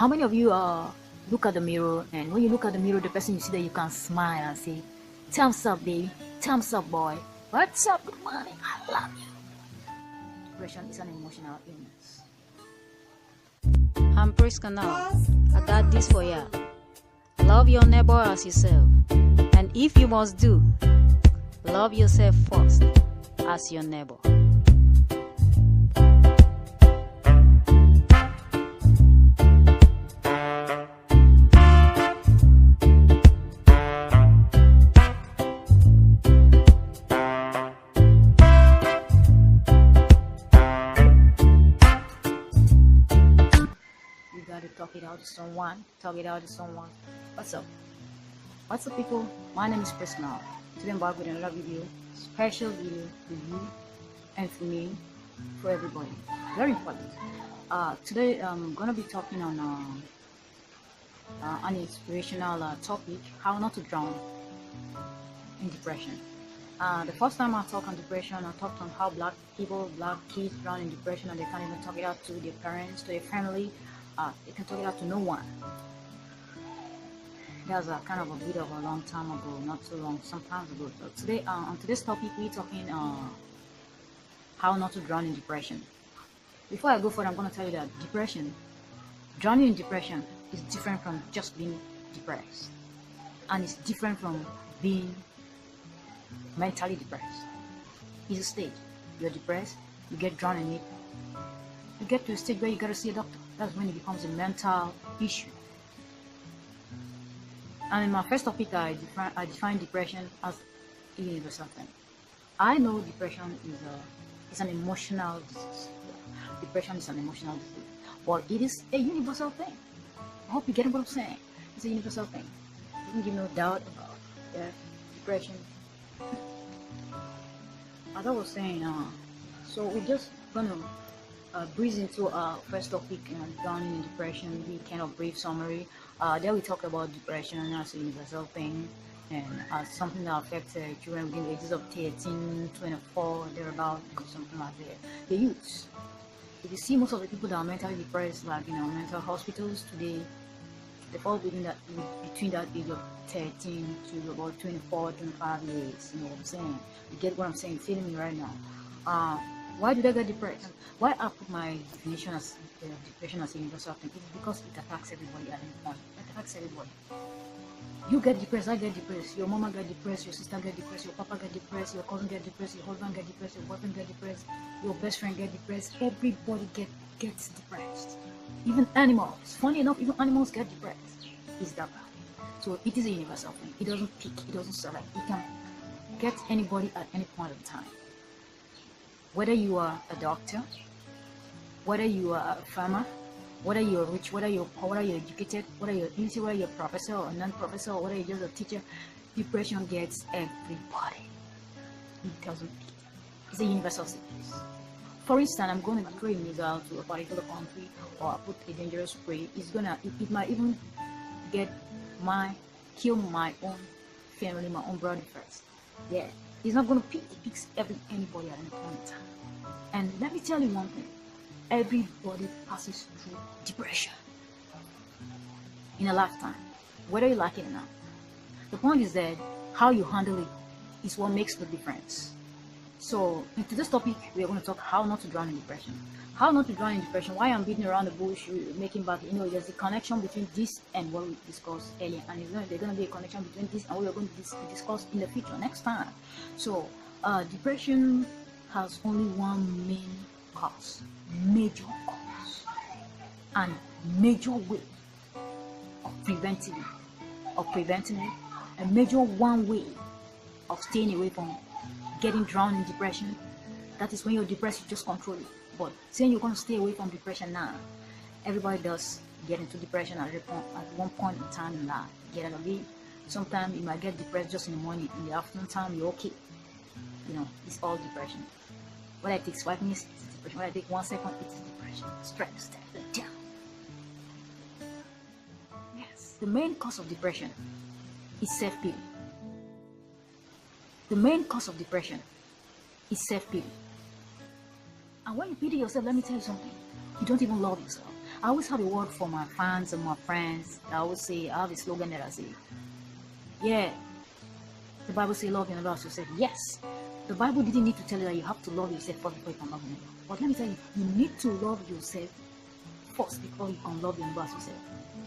How many of you look at the mirror, and when you look at the mirror, the person you see that you can smile and say, "Thumbs up, baby. Thumbs up, boy. What's up? Good morning. I love you." Depression is an emotional illness. I'm Prisca NAL. I got this for ya. Love your neighbor as yourself. And if you must do, love yourself first as your neighbor. To talk it out to someone. What's up? What's up, people? My name is Prisca NAL. Today I'm back with another video, special video for you and for me, for everybody. Very important. Today I'm gonna be talking on an inspirational topic: how not to drown in depression. The first time I talked on depression, I talked on how black kids drown in depression and they can't even talk it out to their parents, to their family. They can talk it out to no one. That was kind of a bit of a long time ago, not too long, some time ago. So today, on today's topic, we're talking how not to drown in depression. Before I go further, I'm going to tell you that drowning in depression is different from just being depressed, and it's different from being mentally depressed. It's a stage. You're depressed, you get drowned in it, you get to a stage where you got to see a doctor. That's when it becomes a mental issue. And in my first topic, I define depression as a universal thing. I know depression is an emotional disease. Depression is an emotional disease, but it is a universal thing. I hope you get what I'm saying. It's a universal thing. You can give no doubt about depression. As I was saying, so we're just gonna breeze into our first topic, drowning in depression. We kind of brief summary. There we talk about depression as a universal thing and as something that affects children within the ages of 13, 24, thereabout, something like that. The youths. If you see most of the people that are mentally depressed, like mental hospitals today, they fall between that age of 13 to about 24, 25 years. You know what I'm saying? You get what I'm saying? Feeling me right now. Why did I get depressed? Why I put my definition as depression as a universal thing? It's because it attacks everybody at any point. It attacks everybody. You get depressed, I get depressed, your mama get depressed, your sister get depressed, your papa get depressed, your cousin get depressed, your husband get depressed, your boyfriend get depressed, your best friend get depressed. Everybody gets depressed. Even animals. Funny enough, even animals get depressed. It's that bad. So it is a universal thing. It doesn't pick, it doesn't select. It can get anybody at any point of time. Whether you are a doctor, whether you are a farmer, whether you're rich, whether you're poor, whether you're educated, whether you're into, whether you're a professor or non-professor, or whether you're just a teacher, depression gets everybody. It doesn't pick. It's a universal sickness. For instance, I'm going to throw a missile to a particular country, or I put a dangerous spray. It might even kill my own family, my own brother first. Yeah. It's not going to pick. It picks anybody at any point in time. And let me tell you one thing. Everybody passes through depression in a lifetime, whether you like it or not. The point is that how you handle it is what makes the difference. So in today's topic, we are going to talk how not to drown in depression. How not to drown in depression. Why I'm beating around the bush, making back, there's a connection between this and what we discussed earlier, and there's going to be a connection between this and what we're going to discuss in the future, next time. So, depression has only one main cause, major cause, and major way of preventing it, a major one way of staying away from getting drowned in depression. That is when you're depressed, you just control it. But saying you're going to stay away from depression now, everybody does get into depression at one point in time in life. Get out of it. Sometimes you might get depressed just in the morning. In the afternoon time, you're okay. It's all depression. Whether it takes 5 minutes, it's depression. Whether it takes 1 second, it's depression. Stress, down. Yes. The main cause of depression is self-pity. The main cause of depression is self-pity. And when you pity yourself, let me tell you something. You don't even love yourself. I always have a word for my fans and my friends. I have a slogan that I say, yeah, the Bible says love your neighbor as yourself. Yes, the Bible didn't need to tell you that you have to love yourself first before you can love your neighbor. But let me tell you, you need to love yourself first before you can love your neighbor as yourself.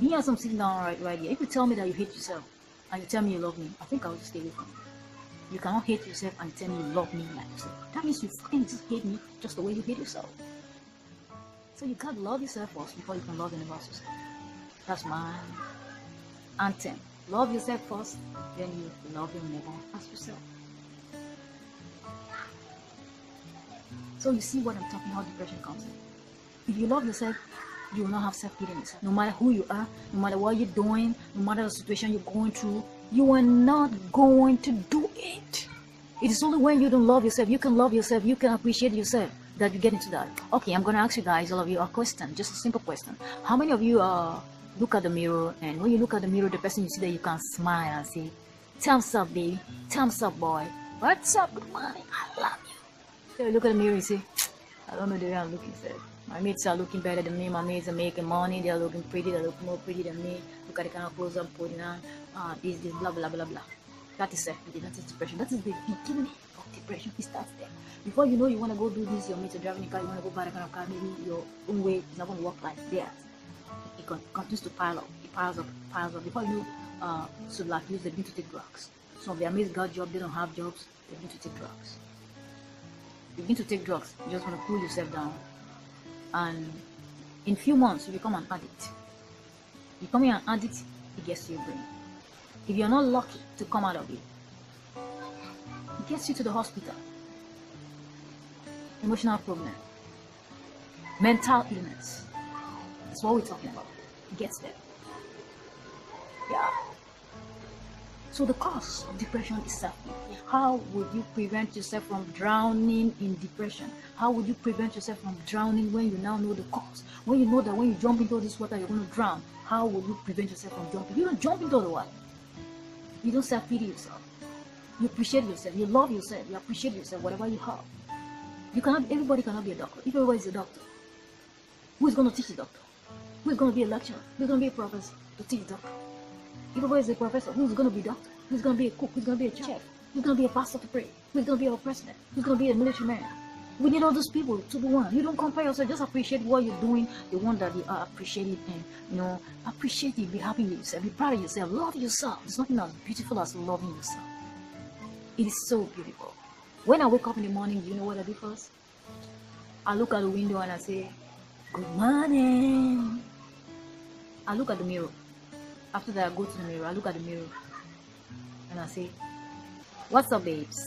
Me as I'm sitting down right here, if you tell me that you hate yourself and you tell me you love me, I think I will just stay away from you. You cannot hate yourself and tell me you love me like yourself. That means you fucking just hate me just the way you hate yourself. So you can't love yourself first before you can love your neighbor as yourself. That's my anthem. Love yourself first, then you love your neighbor as yourself. So you see what I'm talking, how depression comes in. If you love yourself, you will not have self-pity in yourself. No matter who you are, no matter what you're doing, no matter the situation you're going through, you are not going to do it. It is only when you don't love yourself, you can love yourself, you can appreciate yourself, that you get into that. Okay, I'm going to ask you guys, all of you, a question, just a simple question. How many of you look at the mirror, and when you look at the mirror, the person you see there, you can smile and say, thumbs up, baby, thumbs up, boy, what's up, good morning, I love you. So you look at the mirror and say, I don't know the way I'm looking, sir. My mates are looking better than me. My mates are making money. They're looking pretty. They look more pretty than me. Look at the kind of clothes I'm putting on. This, blah, blah, blah, blah. That is self-pity. That is depression. That is the beginning of depression. It starts there. Before you know you want to go do this, your mates are driving a car, you want to go buy a kind of car, maybe your own way is not going to work like that. It continues to pile up. It piles up, piles up. Before you know, so like you, they begin to take drugs. Some of their mates got jobs, they don't have jobs, they begin to take drugs. You begin to take drugs, you just want to cool yourself down. And in few months, you become an addict. Becoming an addict, it gets to your brain. If you're not lucky to come out of it, it gets you to the hospital. Emotional problem, mental illness. That's what we're talking about. It gets there. Yeah. So the cause of depression is self-pity. How would you prevent yourself from drowning in depression? How would you prevent yourself from drowning when you now know the cause? When you know that when you jump into this water, you're going to drown. How will you prevent yourself from jumping? You don't jump into the water. You don't self-pity yourself. You appreciate yourself. You love yourself. You appreciate yourself, whatever you have. Everybody cannot be a doctor. If everybody is a doctor, who is going to teach the doctor? Who is going to be a lecturer? Who is going to be a professor to teach the doctor? If everybody is a professor, who's going to be a doctor? Who's going to be a cook? Who's going to be a chef? Who's going to be a pastor to pray? Who's going to be our president? Who's going to be a military man? We need all those people to be one. You don't compare yourself. Just appreciate what you're doing, the one that you are appreciating, and appreciate it. Be happy with yourself. Be proud of yourself. Love yourself. There's nothing as beautiful as loving yourself. It is so beautiful. When I wake up in the morning, do you know what I do first? I look at the window and I say, good morning. I look at the mirror. After that, I go to the mirror. I look at the mirror and I say, what's up, babes?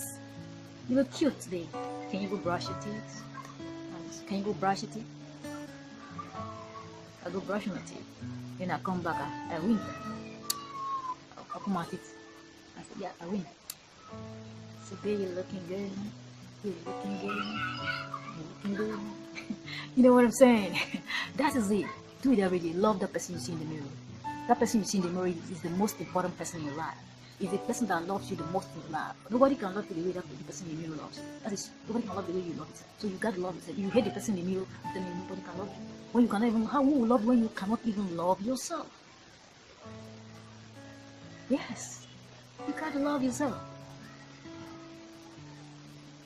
You look cute today. Can you go brush your teeth? Can you go brush your teeth? I go brush my teeth. Then I come back, I win. I open my teeth. I say, yeah, I win. So, babe, you're looking good. You're looking good. You're looking good. You know what I'm saying? That is it. Do it every day. Love that person you see in the mirror. That person you see in the mirror is the most important person in your life. Is the person that loves you the most in your life. Nobody can love you the way that the person in the mirror loves you. That is, nobody can love the way you love yourself. So you got to love yourself. If you hate the person in the mirror, then nobody can love you. When you cannot even, how will you love when you cannot even love yourself? Yes, you got to love yourself.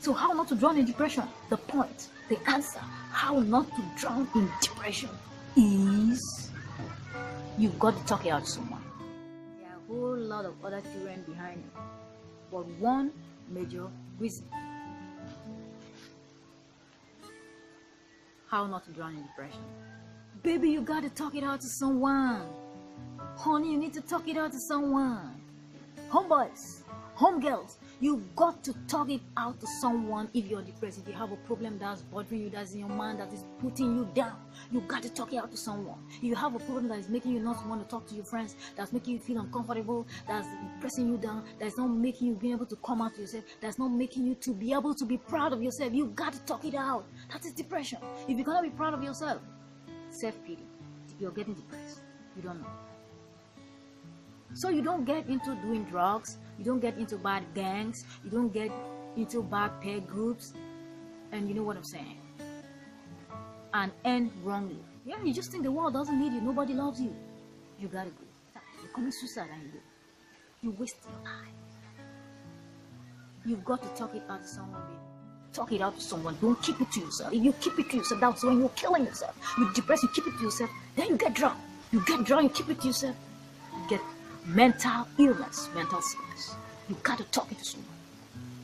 So how not to drown in depression? The point, the answer, how not to drown in depression is you've got to talk it out to someone. There are a whole lot of other children behind it, but one major reason how not to drown in depression. Baby, you got to talk it out to someone. Honey, you need to talk it out to someone. Homeboys, homegirls, you've got to talk it out to someone if you're depressed. If you have a problem that's bothering you, that's in your mind, that is putting you down, you got to talk it out to someone. If you have a problem that is making you not want to talk to your friends, that's making you feel uncomfortable, that's pressing you down, that's not making you be able to come out to yourself, that's not making you to be able to be proud of yourself, you got to talk it out. That is depression. If you cannot be proud of yourself, self-pity, you're getting depressed. You don't know. So you don't get into doing drugs, you don't get into bad gangs, you don't get into bad peer groups, and you know what I'm saying, and end wrongly. Yeah, you just think the world doesn't need you, nobody loves you. You gotta go. You commit suicide and you go. You waste your life. You've got to talk it out to someone, baby. Talk it out to someone. Don't keep it to yourself. If you keep it to yourself, that's when you're killing yourself. You're depressed, you keep it to yourself, then you get drunk. You get drunk, you keep it to yourself. You get mental illness, mental sickness. You gotta talk it to someone.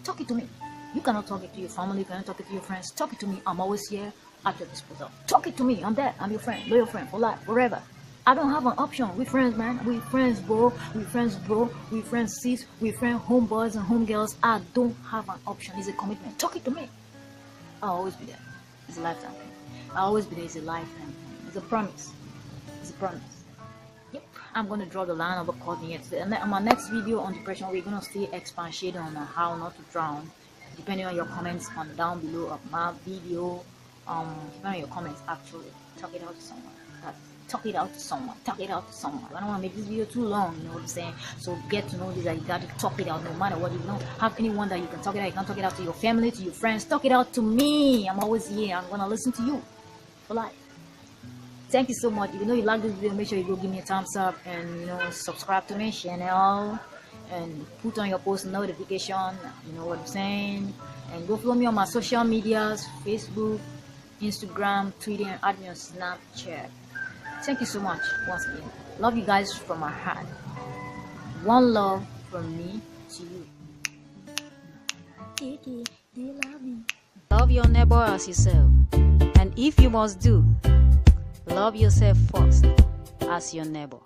Talk it to me. You cannot talk it to your family, you cannot talk it to your friends. Talk it to me. I'm always here at your disposal. Talk it to me. I'm there. I'm your friend, loyal friend for life, forever. I don't have an option. We friends, man. We friends, bro. We friends, bro. We friends, sis. We friends, homeboys and homegirls. I don't have an option. It's a commitment. Talk it to me. I'll always be there. It's a lifetime thing. I'll always be there. It's a lifetime thing. It's a promise. It's a promise. Yep. I'm gonna draw the line of a coordinate. And then on my next video on depression, we're gonna stay expatiating on how not to drown. Depending on your comments on down below of my video. Depending on your comments, actually, talk it out to someone. Talk it out to someone. Talk it out to someone. I don't want to make this video too long, you know what I'm saying? So get to know this, that you got to talk it out no matter what. You don't have anyone that you can talk it out. You can talk it out to your family, to your friends. Talk it out to me. I'm always here. I'm gonna listen to you for life. Thank you so much. If you know you like this video, make sure you go give me a thumbs up and subscribe to my channel and put on your post notification. You know what I'm saying? And go follow me on my social medias: Facebook, Instagram, Twitter, and add me on Snapchat. Thank you so much once again. Love you guys from my heart. One love from me to you. Kiki, do you love me? Love your neighbor as yourself. And if you must do, love yourself first as your neighbor.